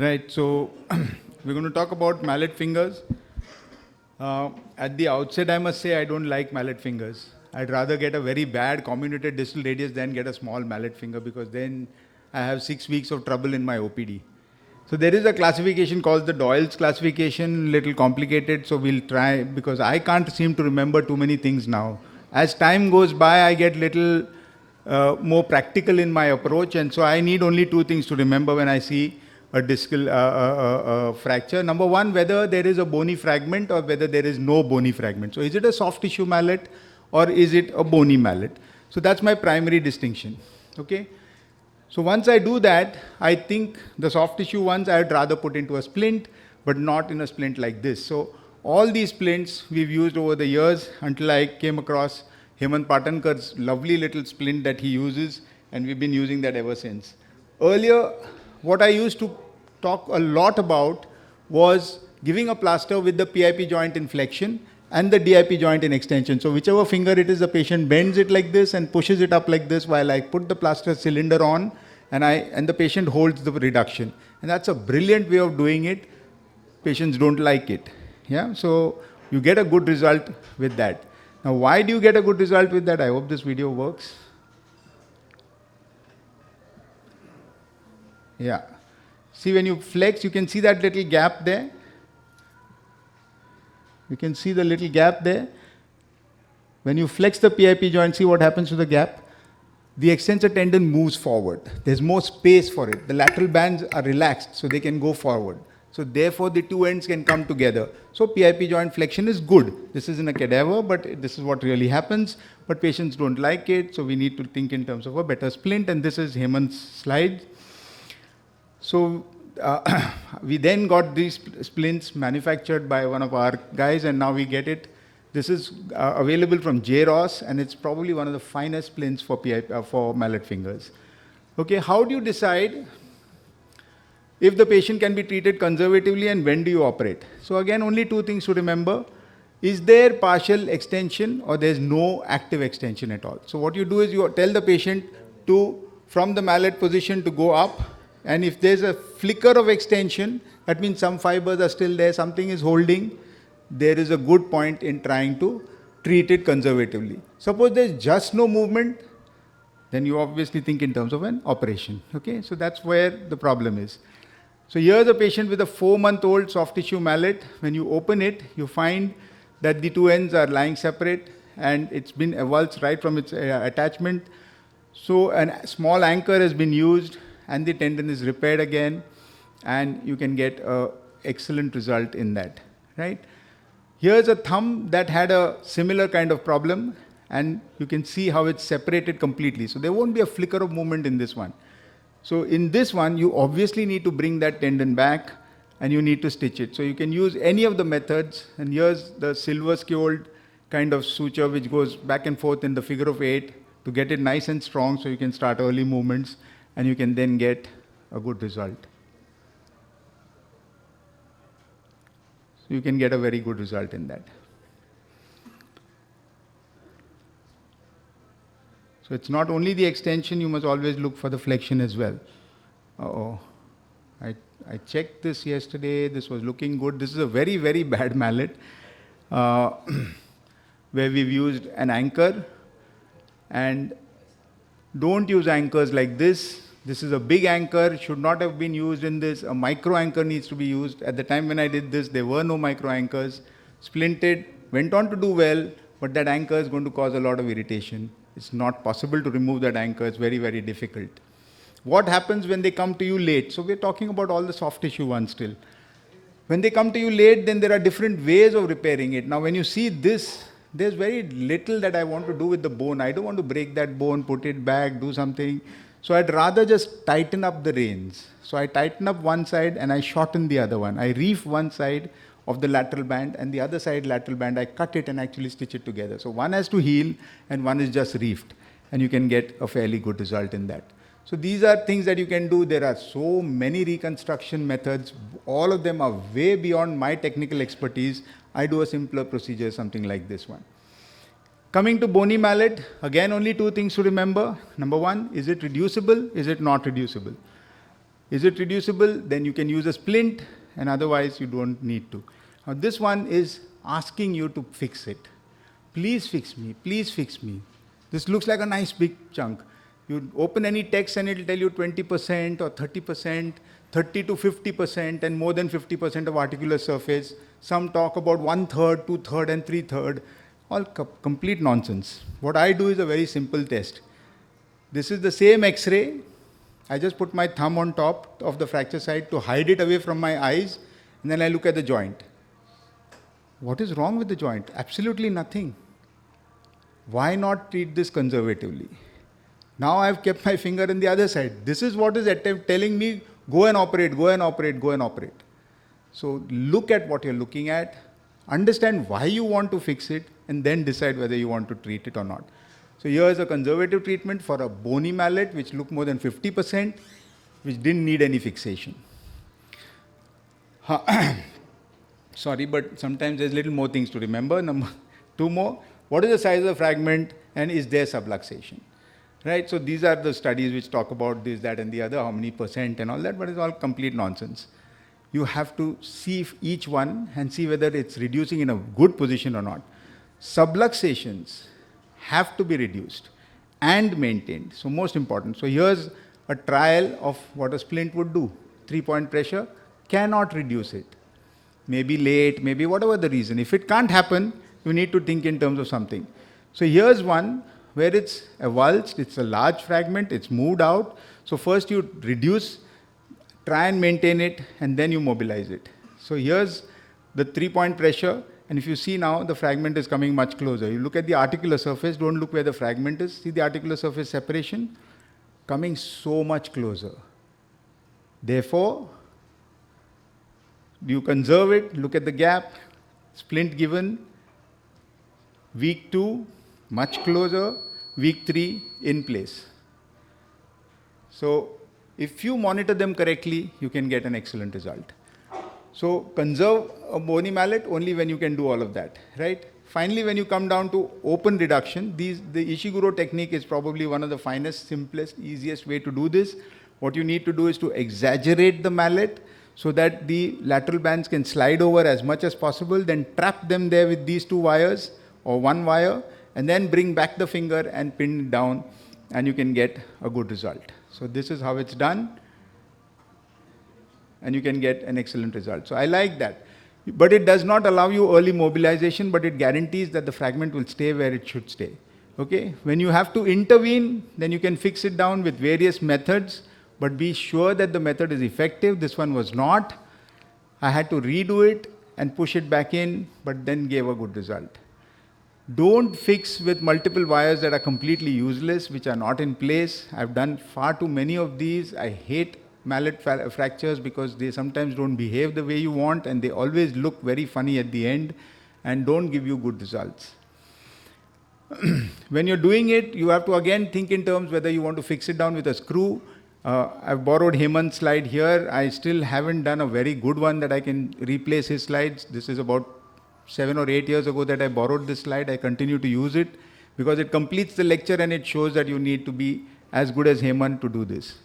Right, so we're going to talk about mallet fingers. At the outset, I must say I don't like mallet fingers. I'd rather get a very bad comminuted distal radius than get a small mallet finger, because then I have 6 weeks of trouble in my OPD. So there is a classification called the Doyle's classification, little complicated, so we'll try, because I can't seem to remember too many things now. As time goes by, I get little more practical in my approach, and so I need only 2 things to remember when I see a discal fracture. Number one, whether there is a bony fragment or whether there is no bony fragment. So is it a soft tissue mallet or is it a bony mallet? So that's my primary distinction. Okay. So once I do that, I think the soft tissue ones I would rather put into a splint, but not in a splint like this. So all these splints we've used over the years until I came across Hemant Patankar's lovely little splint that he uses, and we've been using that ever since. Earlier, what I used to talk a lot about was giving a plaster with the PIP joint in flexion and the DIP joint in extension. So whichever finger it is, the patient bends it like this and pushes it up like this while I put the plaster cylinder on, and the patient holds the reduction. And that's a brilliant way of doing it. Patients don't like it. Yeah, so you get a good result with that. Now, why do you get a good result with that? I hope this video works. Yeah. See, when you flex, you can see that little gap there. You can see the little gap there. When you flex the PIP joint, see what happens to the gap? The extensor tendon moves forward. There's more space for it. The lateral bands are relaxed, so they can go forward. So therefore, the 2 ends can come together. So PIP joint flexion is good. This is in a cadaver, but this is what really happens. But patients don't like it, so we need to think in terms of a better splint. And this is Hemant's slide. So we then got these splints manufactured by one of our guys, and now we get it. This is available from J. Ross, and it's probably one of the finest splints for for mallet fingers. Okay, how do you decide if the patient can be treated conservatively and when do you operate? So again, only 2 things to remember. Is there partial extension or there's no active extension at all? So what you do is you tell the patient from the mallet position to go up. And if there's a flicker of extension, that means some fibers are still there, something is holding, there is a good point in trying to treat it conservatively. Suppose there's just no movement, then you obviously think in terms of an operation. Okay, so that's where the problem is. So here's a patient with a 4-month-old soft tissue mallet. When you open it, you find that the 2 ends are lying separate, and it's been avulsed right from its attachment. So a small anchor has been used, and the tendon is repaired again, and you can get an excellent result in that, right? Here's a thumb that had a similar kind of problem, and you can see how it's separated completely. So there won't be a flicker of movement in this one. So in this one, you obviously need to bring that tendon back, and you need to stitch it. So you can use any of the methods, and here's the silver skewed kind of suture which goes back and forth in the figure of 8 to get it nice and strong, so you can start early movements, and you can then get a good result. So you can get a very good result in that. So it's not only the extension, you must always look for the flexion as well. I checked this yesterday, this was looking good. This is a very, very bad mallet where we've used an anchor, and don't use anchors like this. This is a big anchor, should not have been used in this. A micro anchor needs to be used. At the time when I did this, there were no micro anchors. Splinted, went on to do well, but that anchor is going to cause a lot of irritation. It's not possible to remove that anchor. It's very, very difficult. What happens when they come to you late? So we're talking about all the soft tissue ones still. When they come to you late, then there are different ways of repairing it. Now, when you see this, there's very little that I want to do with the bone. I don't want to break that bone, put it back, do something. So I'd rather just tighten up the reins. So I tighten up one side and I shorten the other one. I reef one side of the lateral band, and the other side lateral band, I cut it and actually stitch it together. So one has to heal and one is just reefed, and you can get a fairly good result in that. So these are things that you can do. There are so many reconstruction methods. All of them are way beyond my technical expertise. I do a simpler procedure, something like this one. Coming to bony mallet, again only 2 things to remember. Number 1, is it reducible? Is it not reducible? Is it reducible? Then you can use a splint, and otherwise you don't need to. Now this one is asking you to fix it. Please fix me, please fix me. This looks like a nice big chunk. You open any text and it'll tell you 20% or 30%, 30 to 50%, and more than 50% of articular surface. Some talk about 1/3, 2/3, and 3/3. All complete nonsense. What I do is a very simple test. This is the same X-ray. I just put my thumb on top of the fracture site to hide it away from my eyes, and then I look at the joint. What is wrong with the joint? Absolutely nothing. Why not treat this conservatively? Now I've kept my finger on the other side. This is what is telling me, go and operate, go and operate, go and operate. So look at what you're looking at, understand why you want to fix it, and then decide whether you want to treat it or not. So here is a conservative treatment for a bony mallet, which looked more than 50%, which didn't need any fixation. Sorry, but sometimes there's little more things to remember. Number 2 more. What is the size of the fragment, and is there subluxation? Right? So these are the studies which talk about this, that, and the other, how many percent and all that, but it's all complete nonsense. You have to see each one and see whether it's reducing in a good position or not. Subluxations have to be reduced and maintained. So most important. So here's a trial of what a splint would do. 3-point pressure cannot reduce it. Maybe late, maybe whatever the reason. If it can't happen, you need to think in terms of something. So here's one where it's avulsed, it's a large fragment, it's moved out. So first you reduce, try and maintain it, and then you mobilize it. So here's the 3-point pressure, and if you see now, the fragment is coming much closer. You look at the articular surface, don't look where the fragment is. See the articular surface separation? Coming so much closer. Therefore, you conserve it, look at the gap, splint given, week 2, much closer, week 3, in place. So if you monitor them correctly, you can get an excellent result. So conserve a bony mallet only when you can do all of that, right? Finally, when you come down to open reduction, the Ishiguro technique is probably one of the finest, simplest, easiest way to do this. What you need to do is to exaggerate the mallet so that the lateral bands can slide over as much as possible, then trap them there with these 2 wires or 1 wire, and then bring back the finger and pin it down, and you can get a good result. So this is how it's done, and you can get an excellent result. So I like that. But it does not allow you early mobilization, but it guarantees that the fragment will stay where it should stay. Okay? When you have to intervene, then you can fix it down with various methods, but be sure that the method is effective. This one was not. I had to redo it and push it back in, but then gave a good result. Don't fix with multiple wires that are completely useless, which are not in place. I've done far too many of these. I hate mallet fractures because they sometimes don't behave the way you want, and they always look very funny at the end and don't give you good results. When you're doing it, you have to again think in terms whether you want to fix it down with a screw. I've borrowed Hemant's slide here. I still haven't done a very good one that I can replace his slides. This is about 7 or 8 years ago that I borrowed this slide. I continue to use it because it completes the lecture and it shows that you need to be as good as Hemant to do this.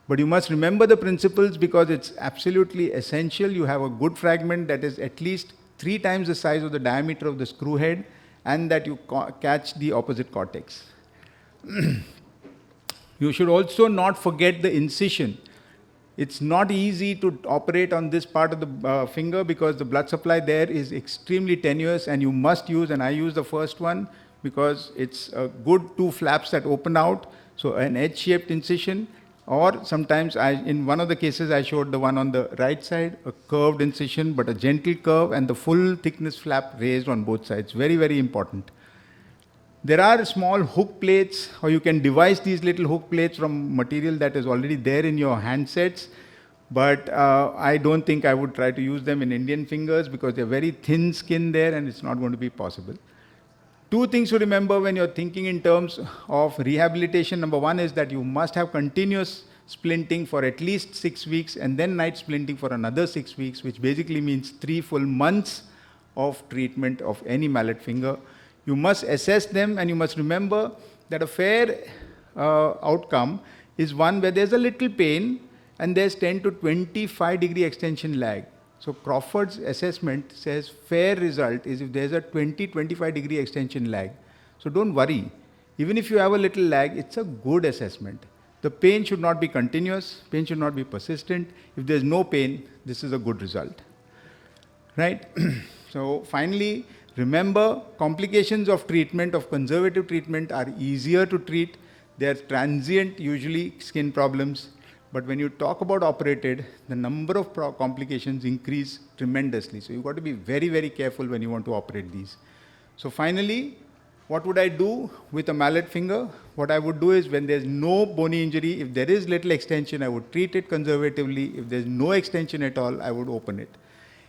But you must remember the principles because it's absolutely essential. You have a good fragment that is at least 3 times the size of the diameter of the screw head, and that you catch the opposite cortex. You should also not forget the incision. It's not easy to operate on this part of the finger because the blood supply there is extremely tenuous, and you must use, and I use the first one because it's a good 2 flaps that open out, so an edge-shaped incision. Or sometimes, in one of the cases, I showed the one on the right side, a curved incision, but a gentle curve, and the full thickness flap raised on both sides. Very, very important. There are small hook plates, or you can devise these little hook plates from material that is already there in your handsets, but I don't think I would try to use them in Indian fingers because they're very thin skin there, and it's not going to be possible. 2 things to remember when you're thinking in terms of rehabilitation. Number 1 is that you must have continuous splinting for at least 6 weeks, and then night splinting for another 6 weeks, which basically means 3 full months of treatment of any mallet finger. You must assess them, and you must remember that a fair outcome is one where there's a little pain, and there's 10 to 25 degree extension lag. So Crawford's assessment says fair result is if there's a 20-25 degree extension lag. So don't worry. Even if you have a little lag, it's a good assessment. The pain should not be continuous, pain should not be persistent. If there's no pain, this is a good result. Right? So finally, remember, complications of treatment, of conservative treatment, are easier to treat. They're transient, usually skin problems. But when you talk about operated, the number of complications increase tremendously. So you've got to be very, very careful when you want to operate these. So finally, what would I do with a mallet finger? What I would do is, when there's no bony injury, if there is little extension, I would treat it conservatively. If there's no extension at all, I would open it.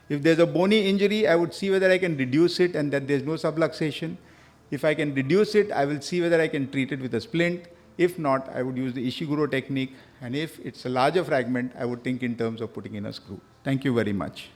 If there's a bony injury, I would see whether I can reduce it and that there's no subluxation. If I can reduce it, I will see whether I can treat it with a splint. If not, I would use the Ishiguro technique. And if it's a larger fragment, I would think in terms of putting in a screw. Thank you very much.